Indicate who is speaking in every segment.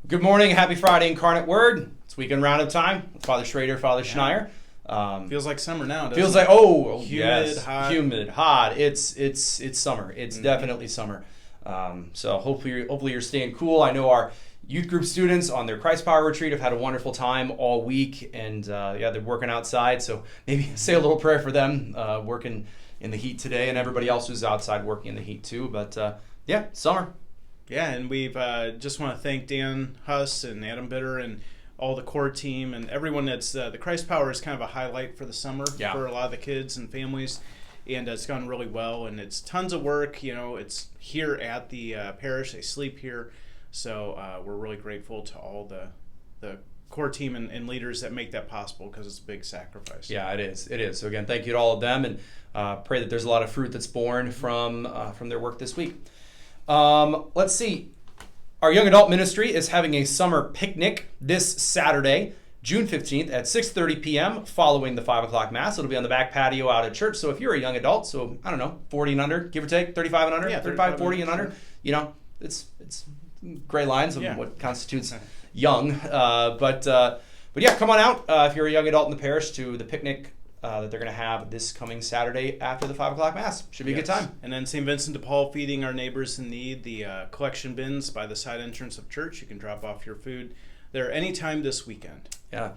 Speaker 1: Good morning, happy Friday, Incarnate Word. It's weekend Roundup time. Father Schrader, Father Schneier.
Speaker 2: Feels like summer now, doesn't
Speaker 1: Feels
Speaker 2: it?
Speaker 1: like
Speaker 2: Humid,
Speaker 1: yes,
Speaker 2: hot.
Speaker 1: humid, hot. It's summer. It's definitely summer. So hopefully you're staying cool. I know our youth group students on their Christ Power retreat have had a wonderful time all week, and they're working outside. So maybe say a little prayer for them working in the heat today, and everybody else who's outside working in the heat too. But summer.
Speaker 2: Yeah, and we've just want to thank Dan Huss and Adam Bitter and all the core team and everyone that's the Christ Power is kind of a highlight for the summer for a lot of the kids and families, and it's gone really well, and it's tons of work. It's here at the parish. They sleep here, so we're really grateful to all the core team and leaders that make that possible, because it's a big sacrifice.
Speaker 1: Yeah, it is. So again, thank you to all of them, and pray that there's a lot of fruit that's born from their work this week. Let's see. Our young adult ministry is having a summer picnic this Saturday, June 15th at 6:30 p.m. following the 5 o'clock Mass. It'll be on the back patio out at church. So if you're a young adult, so I don't know, 40 and under, give or take, 35 and under, 35, 40 and under, it's gray lines of what constitutes young. But yeah, come on out if you're a young adult in the parish to the picnic that they're going to have this coming Saturday after the 5 o'clock Mass. Should be a good time.
Speaker 2: And then St. Vincent de Paul feeding our neighbors in need, the collection bins by the side entrance of church. You can drop off your food there anytime this weekend.
Speaker 1: Yeah.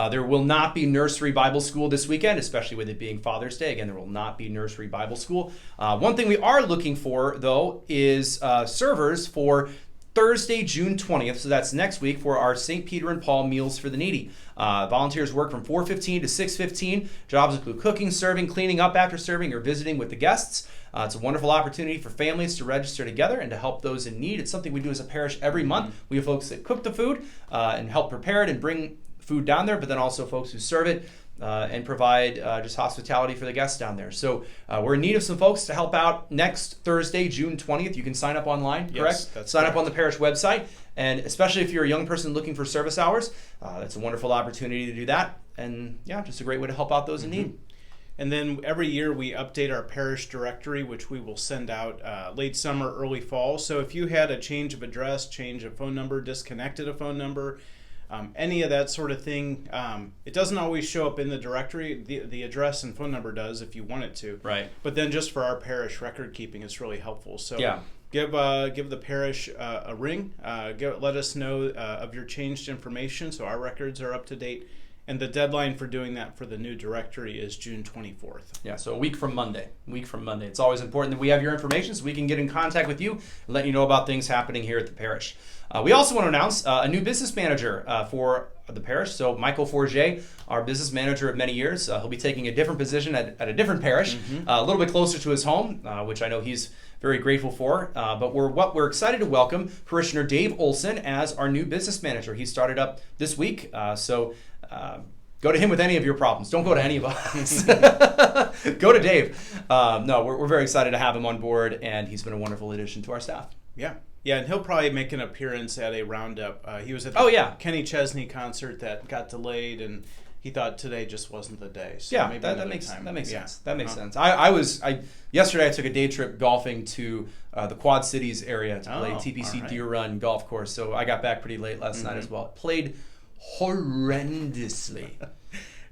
Speaker 1: There will not be nursery Bible school this weekend, especially with it being Father's Day. Again, there will not be nursery Bible school. One thing we are looking for, though, is servers for Thursday, June 20th, so that's next week, for our St. Peter and Paul Meals for the Needy. Volunteers work from 4:15 to 6:15. Jobs include cooking, serving, cleaning up after serving, or visiting with the guests. It's a wonderful opportunity for families to register together and to help those in need. It's something we do as a parish every month. We have folks that cook the food and help prepare it and bring food down there, but then also folks who serve it and provide just hospitality for the guests down there. So we're in need of some folks to help out next Thursday, June 20th. You can sign up online, correct?
Speaker 2: Yes, that's
Speaker 1: sign
Speaker 2: correct.
Speaker 1: up on the parish website. And especially if you're a young person looking for service hours, that's a wonderful opportunity to do that. And just a great way to help out those in need.
Speaker 2: And then every year we update our parish directory, which we will send out late summer, early fall. So if you had a change of address, change of phone number, disconnected a phone number, any of that sort of thing, it doesn't always show up in the directory. The address and phone number does if you want it to.
Speaker 1: Right.
Speaker 2: But then just for our parish record keeping, it's really helpful. So give the parish a ring. Let us know of your changed information so our records are up to date. And the deadline for doing that for the new directory is June 24th.
Speaker 1: Yeah, so a week from Monday. It's always important that we have your information so we can get in contact with you and let you know about things happening here at the parish. We also want to announce a new business manager for the parish. So Michael Forget, our business manager of many years, he'll be taking a different position at a different parish, a little bit closer to his home, which I know he's very grateful for. But we're excited to welcome parishioner Dave Olson as our new business manager. He started up this week, go to him with any of your problems. Don't go to any of us. Go to Dave. We're very excited to have him on board, and he's been a wonderful addition to our staff.
Speaker 2: Yeah, and he'll probably make an appearance at a Roundup. He was at the Kenny Chesney concert that got delayed, and he thought today just wasn't the day. So maybe
Speaker 1: that makes sense. That makes sense. Yesterday I took a day trip golfing to the Quad Cities area to play TPC Deer Run golf course. So I got back pretty late last night as well. Played horrendously.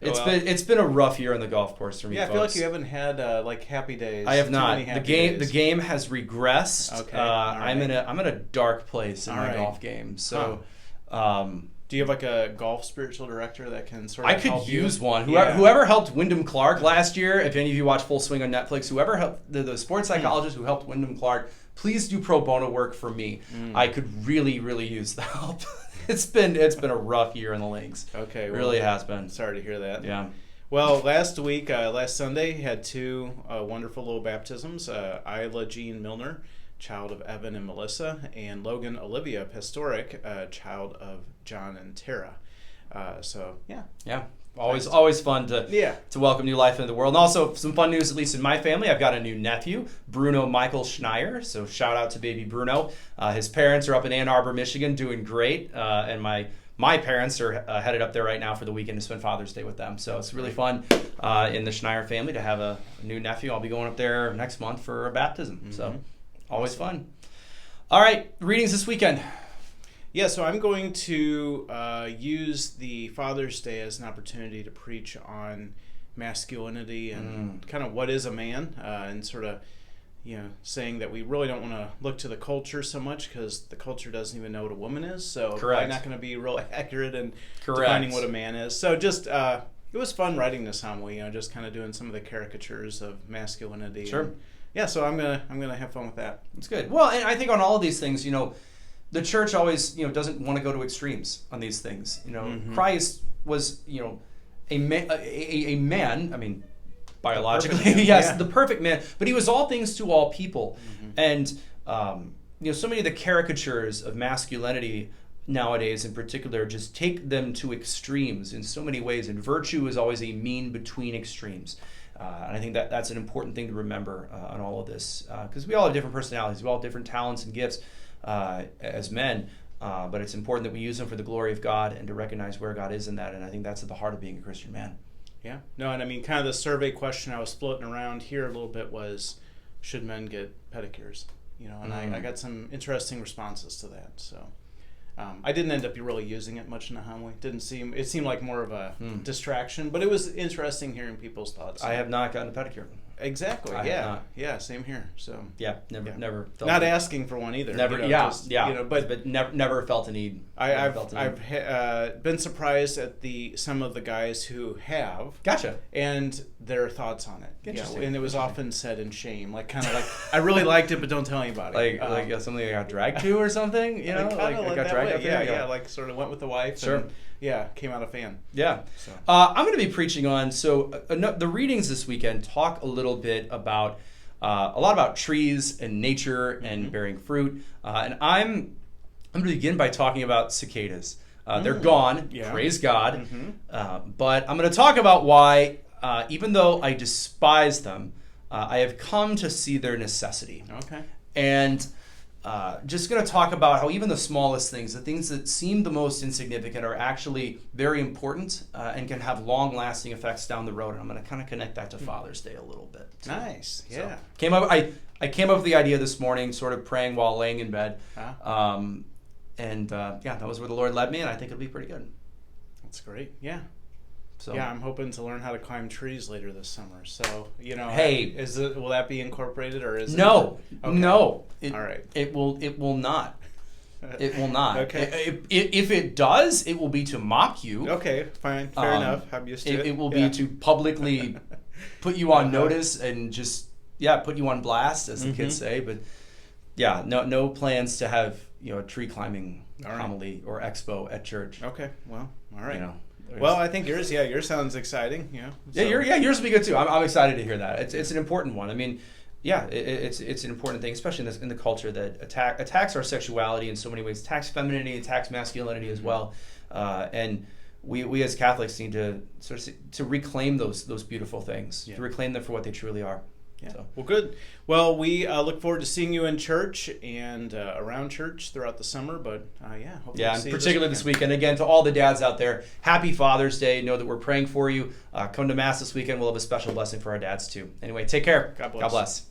Speaker 1: It's been a rough year on the golf course for me.
Speaker 2: Yeah, I feel like you haven't had happy days.
Speaker 1: I have not. The game has regressed.
Speaker 2: Okay.
Speaker 1: I'm in a dark place in my golf game. So,
Speaker 2: do you have like a golf spiritual director that can sort of help you?
Speaker 1: I could use one. Whoever helped Wyndham Clark last year, if any of you watch Full Swing on Netflix, whoever helped the sports psychologist who helped Wyndham Clark, please do pro bono work for me. I could really, really use the help. It's been a rough year in the links.
Speaker 2: Okay,
Speaker 1: it really has been.
Speaker 2: Sorry to hear that.
Speaker 1: Yeah.
Speaker 2: Well, last Sunday, had two wonderful little baptisms. Isla Jean Milner, child of Evan and Melissa, and Logan Olivia Pastoric, child of John and Tara.
Speaker 1: Yeah. Always fun to welcome new life into the world. And also some fun news, at least in my family. I've got a new nephew, Bruno Michael Schneier. So shout out to baby Bruno. His parents are up in Ann Arbor, Michigan, doing great. And my parents are headed up there right now for the weekend to spend Father's Day with them. So it's really fun in the Schneier family to have a new nephew. I'll be going up there next month for a baptism. So always fun. All right, readings this weekend.
Speaker 2: Yeah, so I'm going to use the Father's Day as an opportunity to preach on masculinity and kind of what is a man, and sort of, saying that we really don't want to look to the culture so much because the culture doesn't even know what a woman is. So I'm not going to be real accurate in defining what a man is. So just it was fun writing this homily, just kind of doing some of the caricatures of masculinity.
Speaker 1: Sure.
Speaker 2: And, so I'm gonna have fun with that.
Speaker 1: That's good. Well, and I think on all of these things, the church always, doesn't want to go to extremes on these things. Christ was, a man. I mean, biologically, yes, the perfect man. But he was all things to all people, and so many of the caricatures of masculinity nowadays, in particular, just take them to extremes in so many ways. And virtue is always a mean between extremes. And I think that's an important thing to remember on all of this, because we all have different personalities, we all have different talents and gifts as men, but it's important that we use them for the glory of God and to recognize where God is in that, and I think that's at the heart of being a Christian man.
Speaker 2: Yeah. No, and I mean, kind of the survey question I was floating around here a little bit was, should men get pedicures? And I got some interesting responses to that, so... I didn't end up really using it much in the homily. It seemed like more of a distraction, but it was interesting hearing people's thoughts.
Speaker 1: I have not gotten a pedicure.
Speaker 2: Exactly. Yeah. Same here. So
Speaker 1: never. Felt
Speaker 2: not asking for one either.
Speaker 1: Never. But never felt a need.
Speaker 2: I've been surprised at some of the guys who have.
Speaker 1: Gotcha.
Speaker 2: And their thoughts on it.
Speaker 1: Interesting.
Speaker 2: And it was often said in shame, kind of like I really liked it, but don't tell anybody.
Speaker 1: Like something I got dragged to or something.
Speaker 2: I got dragged up there. Yeah, like sort of went with the wife.
Speaker 1: Sure.
Speaker 2: And, came out a fan.
Speaker 1: Yeah. So. I'm going to be preaching on, the readings this weekend talk a little bit about, a lot about trees and nature and bearing fruit. And I'm going to begin by talking about cicadas. They're gone, praise God. But I'm going to talk about why, even though I despise them, I have come to see their necessity.
Speaker 2: Okay.
Speaker 1: And... just going to talk about how even the smallest things, the things that seem the most insignificant, are actually very important and can have long-lasting effects down the road. And I'm going to kind of connect that to Father's Day a little bit.
Speaker 2: Nice, yeah.
Speaker 1: So I came up with the idea this morning, sort of praying while laying in bed, that was where the Lord led me, and I think it'll be pretty good.
Speaker 2: That's great, yeah.
Speaker 1: So,
Speaker 2: I'm hoping to learn how to climb trees later this summer. So,
Speaker 1: hey,
Speaker 2: will that be incorporated or is
Speaker 1: no,
Speaker 2: it? Okay.
Speaker 1: No.
Speaker 2: All right.
Speaker 1: It will not. It will not.
Speaker 2: Okay.
Speaker 1: If it does, it will be to mock you.
Speaker 2: Okay, fine, fair enough. I'm used to it.
Speaker 1: It will be to publicly put you on notice and just put you on blast, as the kids say. But no plans to have a tree climbing homily or expo at church.
Speaker 2: Okay. Well, all right. Well, I think yours sounds exciting. So.
Speaker 1: Yours will be good too. I'm excited to hear that. It's an important one. I mean, it's an important thing, especially in the culture that attacks our sexuality in so many ways, attacks femininity, attacks masculinity as well, and we as Catholics need to to reclaim those beautiful things, to reclaim them for what they truly are.
Speaker 2: Yeah. So. Well, good. Well, we look forward to seeing you in church and around church throughout the summer. But hopefully
Speaker 1: and particularly this weekend. Again, to all the dads out there, happy Father's Day. Know that we're praying for you. Come to Mass this weekend. We'll have a special blessing for our dads too. Anyway, take care.
Speaker 2: God bless.
Speaker 1: God bless.